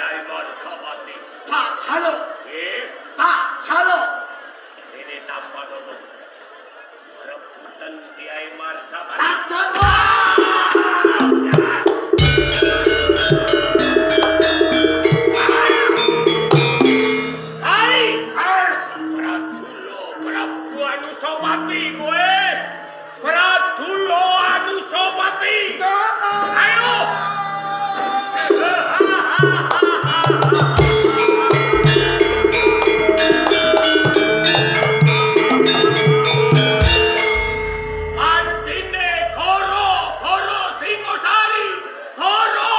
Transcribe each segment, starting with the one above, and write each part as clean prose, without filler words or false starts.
Kiai Margapati. Tak jaluk. Tak jaluk. Ini tanpa dulu. Rebutan Kiai Margapati. Tak jaluk. Prabu Anusapati gue. Pradulo Anusapati. Ayo. Antine Koro Singosari. Koro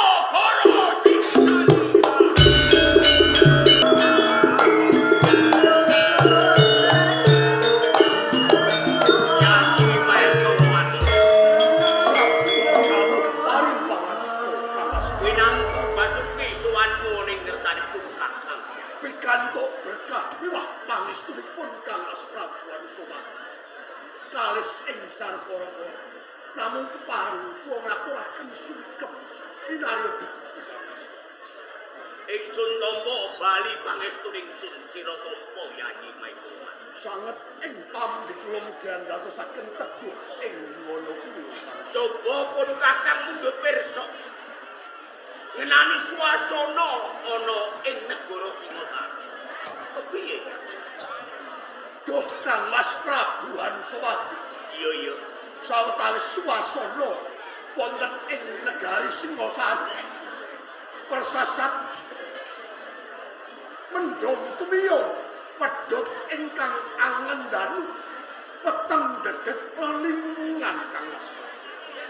Singosari. Pikantuk berkah miwah pangestunipun Kang Mas Prabu Anusapati. Kalis ing sarpara namung kepareng kula ngaturaken sugeng inarya Ingsun tampa bali pangestuning Sun Siratampa Yayi Maituna. sanget ing pamundhi kula mugi andadosaken teguh ing yuwana kula. Coba pun kakang mundhut pirsa. Ngenani swasana ana ing negara Singasari. Kepiye? Duh Kang Mas Prabu Anusapati. Iya. Sawetawis swasana wonten ing negari Singasari. Persasat mendhom tumiyung pedhot ingkang angendan peteng dedet pelingan Kang Mas.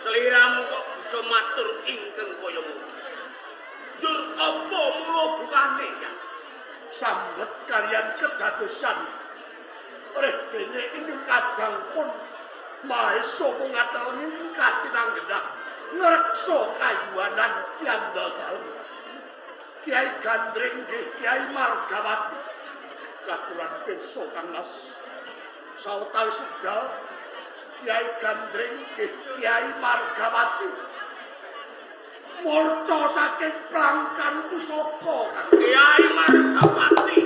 Seliramu kok bisa matur ingkang kaya ngono. Jur apa mula bukane ya? Sambet kalian kedadosan oleh dene ing kadang pun Mahesa ngatel ningkat tinanggenah ngreksa kayuanan Kyandal dalem. Kiai Gandring nggih Kiai Margawati katuran pirsa Kang Mas. Sawetawis wekdal Kiai Gandring nggih Kiai Margawati murca saking plangkan pusaka Kang Kiai Margawati.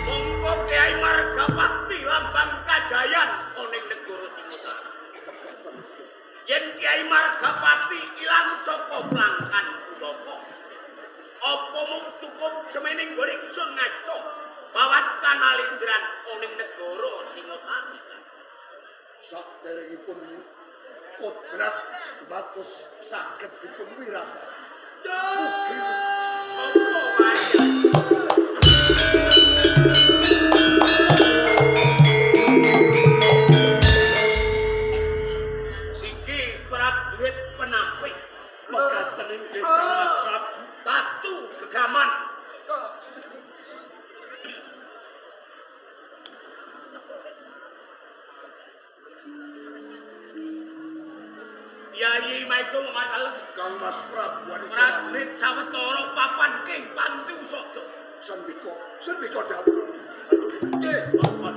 Monggo Kiai Margawati lambang kajayan oning negara Singasari. Yen Kiai Margawati ilang saka plangkan pusaka, apa mung cukup semening nggon ingsun ngasta bawat kanalindran oning negara Singasari. Saderengipun kodrat dumados saged dipun wirata. Mugi iki prajurit penamping mekaten inggih Kang Mas Prabu. batu gegaman. Yayi Maituna matal Kang Mas Prabu Anusapati. prajurit sawetara papan king panti usada. Sendika dawuh. Nggih, papan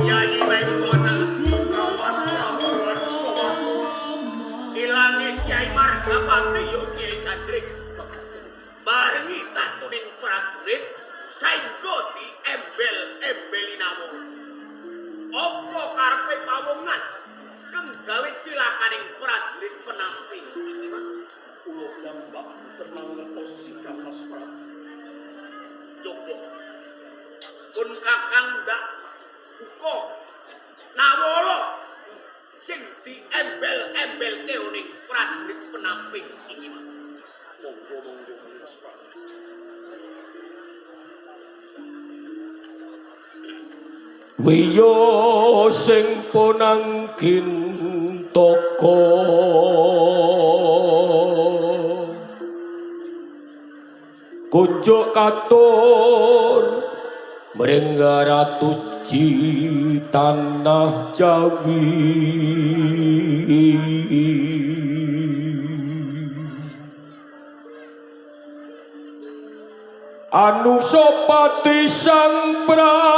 Yayi Maituna Kang Mas Prabu Anusapati. ilange Kiai Margapati yo Kiai Gandring. Barengi tatuning prajurit saengga diembel-embeli namung. Apa karepe pawongan kang gawe cilakaning prajurit penamping iki, Mas? Kula piyambak tenang ngertosi Kang Mas Prabu. Coba pun kakang ndak buka nawala sing diembel-embelke oning prajurit penamping iki, Mas. Monggo Mas Prabu. Wiyo sing ponangkin toko kunjuk katon Ratu Ji tanah Jawi. Anusapati Sang Prabu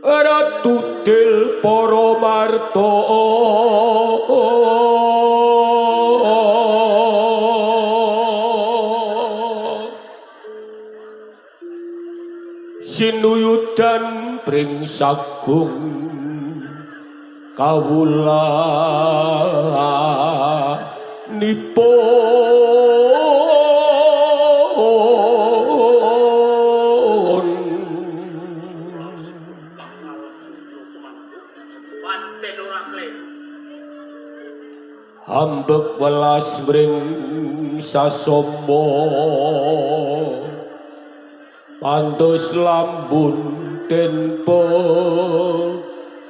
Ratu Dilpara Marta sinuyudan pring sagung kawula nipun pancen ora klep ambek welas mring sasoma pandos lambun tenpo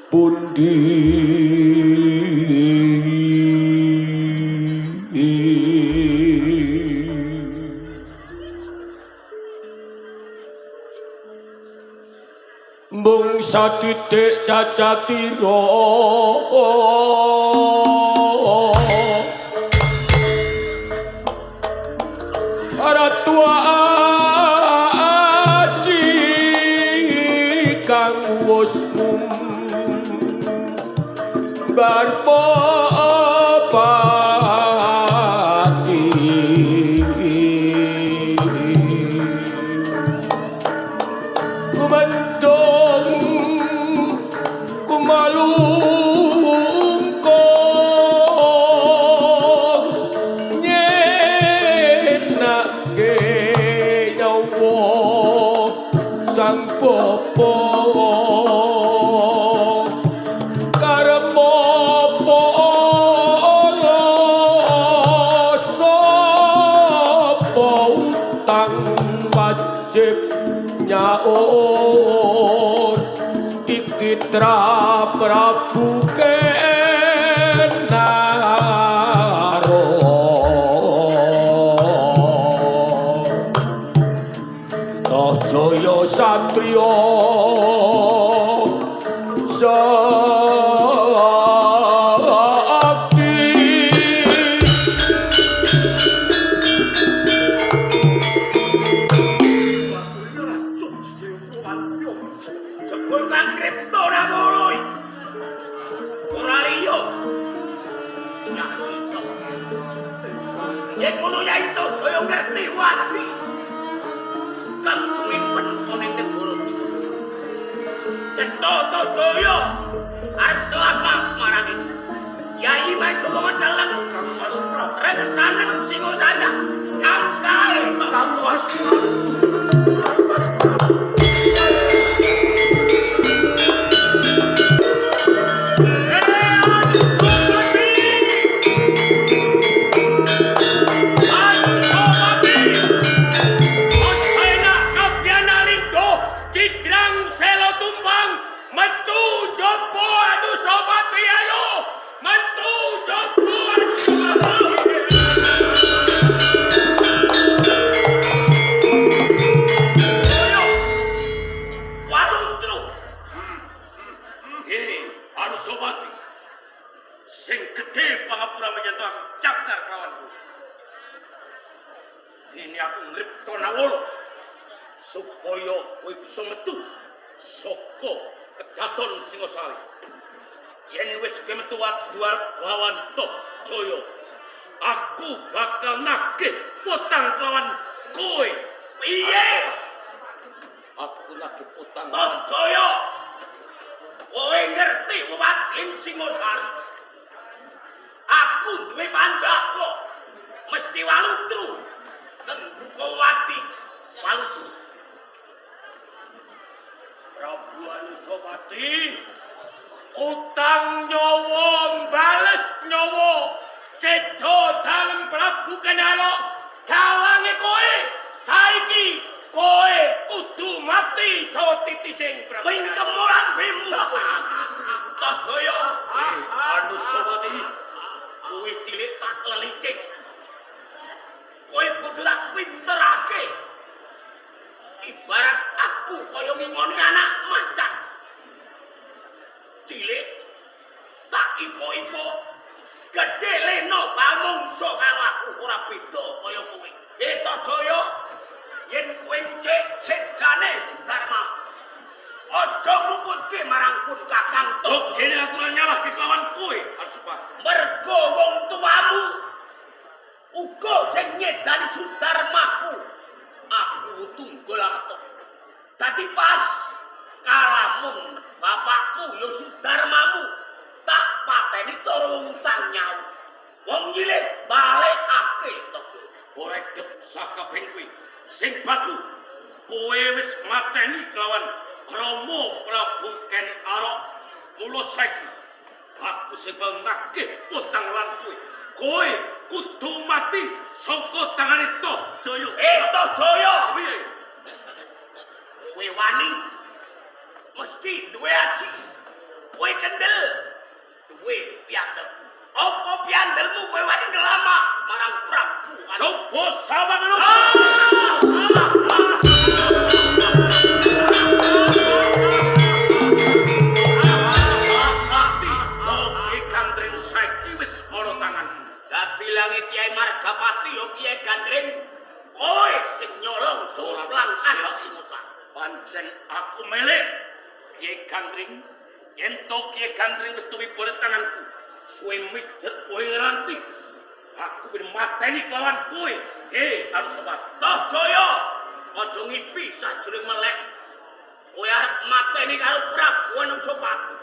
pundi mung satitik cacatira Ratu Aji kang wus barpati kumendong kumalungkong nyenake nyawa sang popo karma polo sapa utang wajib nyaur iki Prabu Kenaro Toh Jaya Satriya sakti racun sedaya pramanyong jebul kang kripto ora ngono ora liya yen ngono ya itu Jaya ngerti wati kang suwimpen ana ing negara siki cetha to Jaya arep apa marani Yai Mansura Mendeleng Kang Mas Prabu Reksanen Singosana jangkae to Kang Mas Prabu Kang Mas Prabu sing gedhe pangapura menyentuh aku cakar kawanku. Dene aku ngripta nawul supaya kowe bisa metu saka kedaton Singosari. Yen wis metu duar lawan Tok Jaya, aku bakal nagih utang lawan kowe. Piye? Aku nagih utang Tok Jaya. Kowe ngerti wadin Singosari? Aku duwe pandak kok. Mesti walutru. Tembuka wati walutru. Prabu Anusapati, utang nyawa bales nyawa. Sedo dalem Prabu Kenaro dalange kowe. Saiki kowe kudu mati sawa titising Prabu. Pingkemulan bimu. Tak jaya. Anusapati, kowe cilik tak lelicik. Kowe kudu tak pinterake. Ibarat aku kaya ngingoni anak macan. Kertajaya yen kowe ngecek segane Sudarma. Aja ngumpulke marang pun Kakang Tojo. Kene aku ora nyalahke kelawan kowe, Arsupa. Mergo wong tuamu uga sing nyedani Sudarmaku. Aku tunggul ameto. Dadi pas kalamun bapakmu ya Sudarmamu tak pateni cara wong utang nyawu. Wong nyilih balekake Tojo. Ora gep sakabeh kuwi. Sing baku kowe wis mateni kelawan Rama Prabu Ken Arok. Mula saiki aku sing nagih utang lan kowe. Kowe kudu mati saka tangane Tojaya. Tojaya, Piye? kowe wani mesti duwe aji. Kowe kendel duwe piandel. Apa piandelmu kowe wani ngelama marang Prabu Anu? Coba sama ngono. Dadi langit Kiai Margapati yo Kiai Gandring, kowe sing nyolong suplang anak Singosari. Pancen aku melek Kiai Gandring. Yen to Kiai Gandring wis tuwi boleh tanganku. Suwe mijet kowe ngeranti. Aku ben mateni kelawan kowe. Anu sobat. Tojaya, aja ngipi sajroning melek. Kowe arep mateni karo Prabu Anusapati.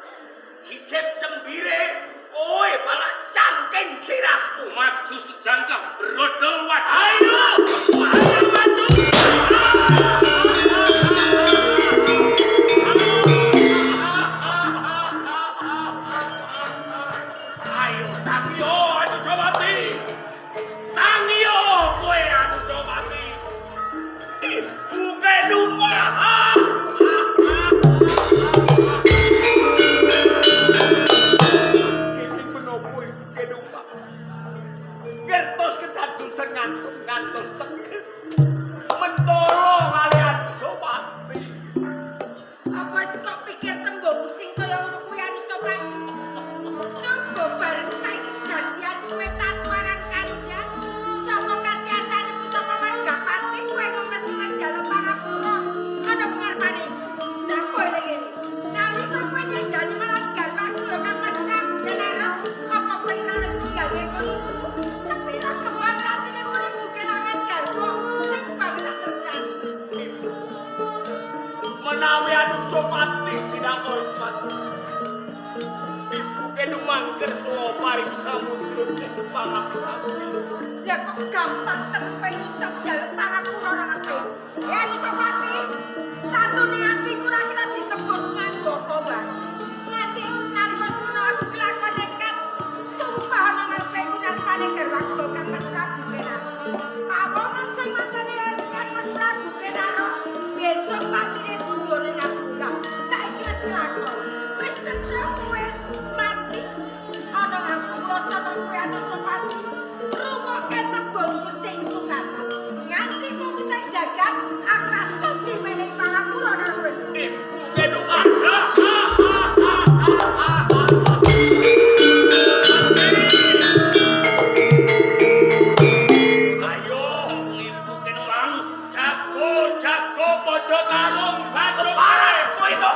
Sisip cembire kowe malah cangking sirahku. Maju sejangkah brodol wajah. Ayo, maju. Ayo tangiyo Anusapati. Tangiyo kowe Anusapati. Ibu kedua. Gertos kedadosan ngantos tegel. Mentolo kali Anusapati. Apa wis kok pikir tembungmu sing kaya ngono kuwi Anusapati? Coba bareng saiki dadian kowe tatu arang kandhang saka katiasane Pusaka Margapati kowe ngomesi manjalem Parapura ana pengarepane. Coba eling-eling. Nalika kowe nyandani marang garwaku ya Kang Mas Prabu Kenara, apa kowe ora wis tinggal kono? Sepira kemawon ratine murid kelangan garwa sing paling tak tresnani. Menawi Anusapati tidak hormat, ibu kedung mangger suwa paring samudra kedung Parapati. Ya kok gampang temen kowe ngucap dalem Parapura nang kowe. Ya Anusapati, tatune atiku ora kena ditebus nganggo apa wae. Nganti nalika semono aku kelakon nekat sumpah nang ngarepe ngarepane garwaku Kang Mas Prabu Kenara. Pawonan sing mantene Kang Mas Prabu Kenara besok patine mundur ning aku lah. Saiki wis nglakon. Wis cendhek wis mati. Ana aku rasa kowe Anusapati. Rumokke tembungku sing pungkasan. Nganti kowe tak jagat aku ra sudi menehi Parapura karo kowe. Ibu kedung ayo, ibu kedung jago padha tarung batu pare kowe to.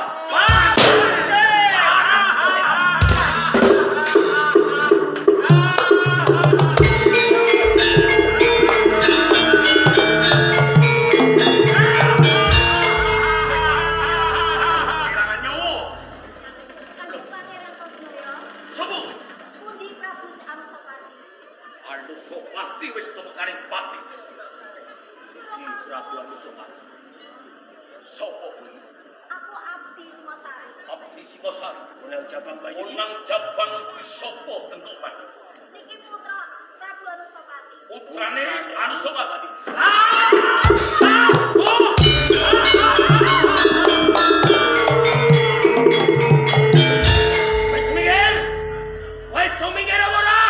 Kehilangan nyawa. Kanjeng Pangeran Tojaya, Sopo? pundi Prabu Anusapati? Anusapati wis tumekaring pati. Ki Prabu Anusapati. Sopo kuwi? Aku Abdi Singosari. Abdi Singosari. Unang Jabang Bayu. Unang Jabang kuwi sapa tengkopan? Niki putra Prabu Anusapati. Putrane Anusapati. Wes Miguel. Wes to Miguel ora.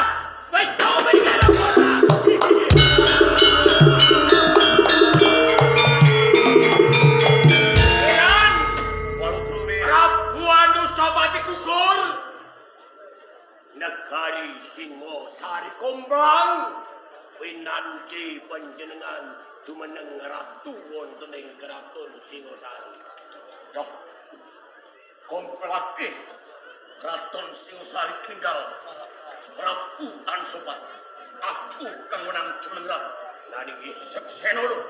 Wes to Miguel ora. Eran Walu trure. Prabu Anusapati gugur. Nagari Singosari. Sari Komplang. pinanci panjenengan jumeneng ratu wonten ing kraton Singosari. Yo, kompelake kraton Singosari tinggal Prabu Ansopat. Aku kang menang jumeneng ratu. Nanging seksenono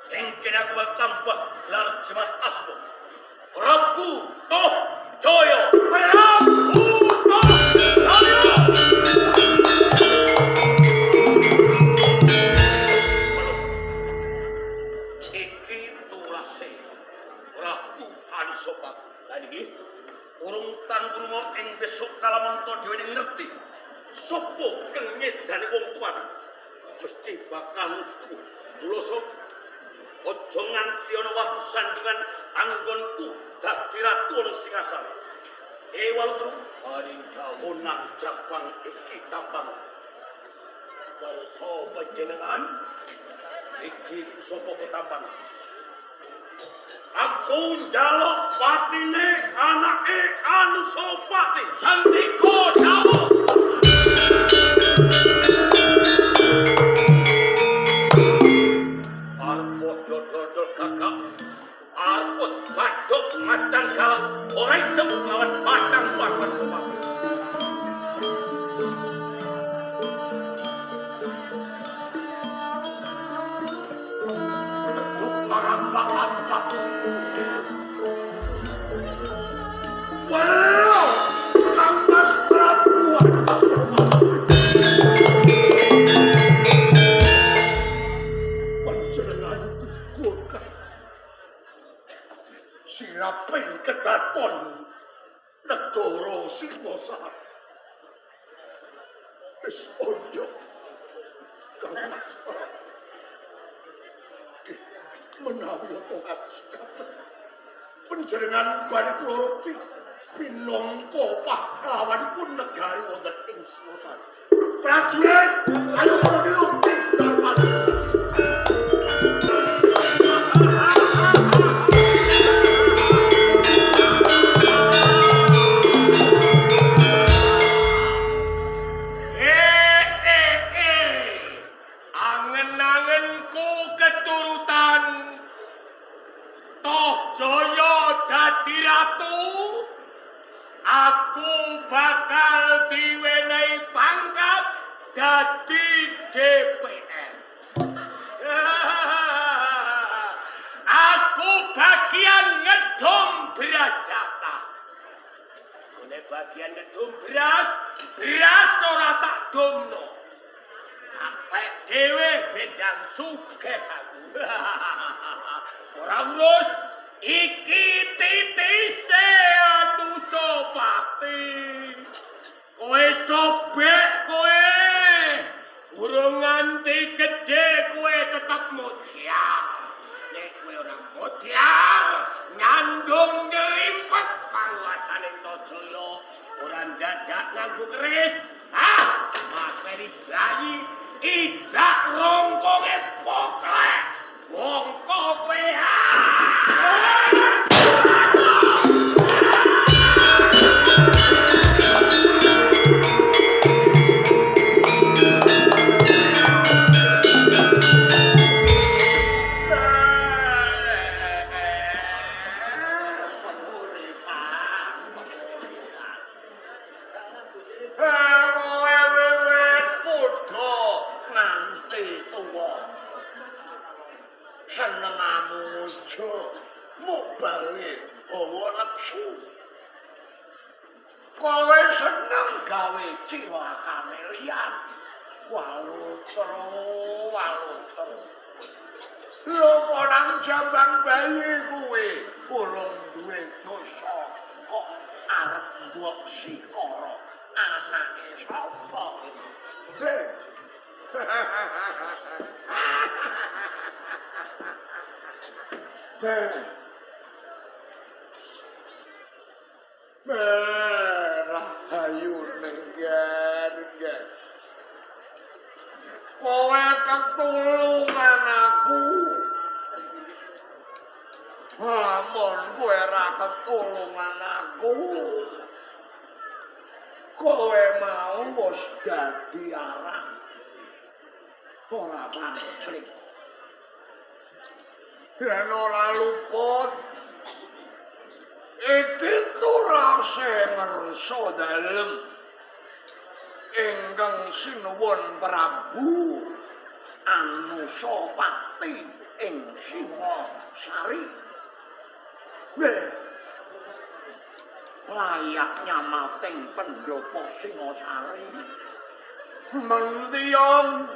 engken aku tambah lar jemat asmo. Prabu Toh Jaya. Prabu Toh Jaya. Iki tulase Prabu Ansopat. Nanging urung tan urung ing besok kalamanto dhewe ngerti sapa kang ngedani wong tuwa. Mesti bakal losok ojo nganti ana waktu sandingan anggonku dadi ratu Singasari. Walu paring kawonan Japang iki tampang warsa panjenengan iki sapa ketampang. Aku njaluk patine anake Anusapati. Sandika dawuh. Kakak arpot badok macan galak ora idem lawan batang lawan sopat. Beduk marambak-ambak wow, Kang Mas Prabu panjenengan gugur siapin kedaton negara Singosari. Wis ojo Kang Mas menawi apa panjenengan bali kula rukti pinangka pahlawanipun negari wonten ing Singosari. Prajurit, ayo kula dirukti darman. Angen-angenku keturutan Toh Jaya dadi ratu. Aku bakal diwenehi pangkat dadi DPR. Aku bagian ngedom beras jatah. Kone bagian ngedom beras ora tak domno. Apek dhewe bendang sugih aku. Ora urus iki titise Anusapati. Kowe sobek kowe. Urung nganti gedhe kowe tetep mudyar. Nek kowe ora mudyar, nyandung ngrimpet panguasane Tojoyo. Ora dadak nganggo keris. Materi bayi idak rongkonge poklek. Wongko kowe. Senengamu mujo mubale hawa nepsu. Kowe seneng gawe jiwa kamelian. Walutro. Lho podang jambang bayi kuwe urung duwe dosa kok arep mbok sikara anake sapa? Merah ayu nengger. Kowe ketulungan aku. Amun kowe ra ketulungan aku. Kowe mau wis dadi arang. ora mantri. Yen ora luput iki turase ngersa dalem ingkang sinuwun Prabu Anusapati ing Singasari. Layak nyamating pendhapa Singasari. Mendiyong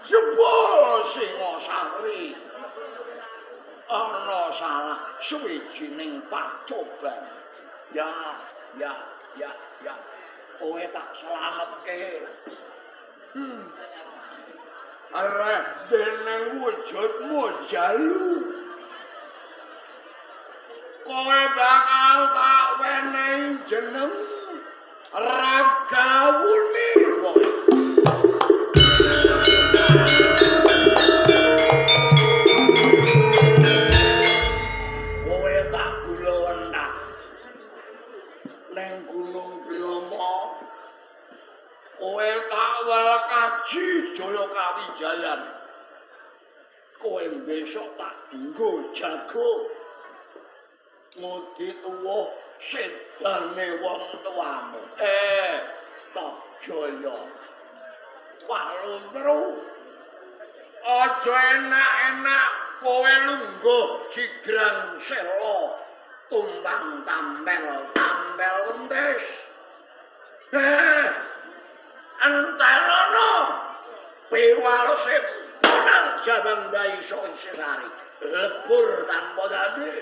jebul Singasari ana salah suwijining pacoban. Ya. Kowe tak slametke. Arep dening wujudmu jalu. Kowe bakal tak wenehi jeneng Ragawuni. Kowe tak gula wendah neng Gunung Bromo. Kowe tak welkaji Jaya Kawijayan. Kowe besok tak nggo jago ngudi tuwuh sedane wong tuamu. Tak Jaya Walundru, aja enak-enak kowe lungguh jigrang sela tumbang tambel wendes. Antarono piwalose punang jabang dai iso sesari lebur tanpa dadi.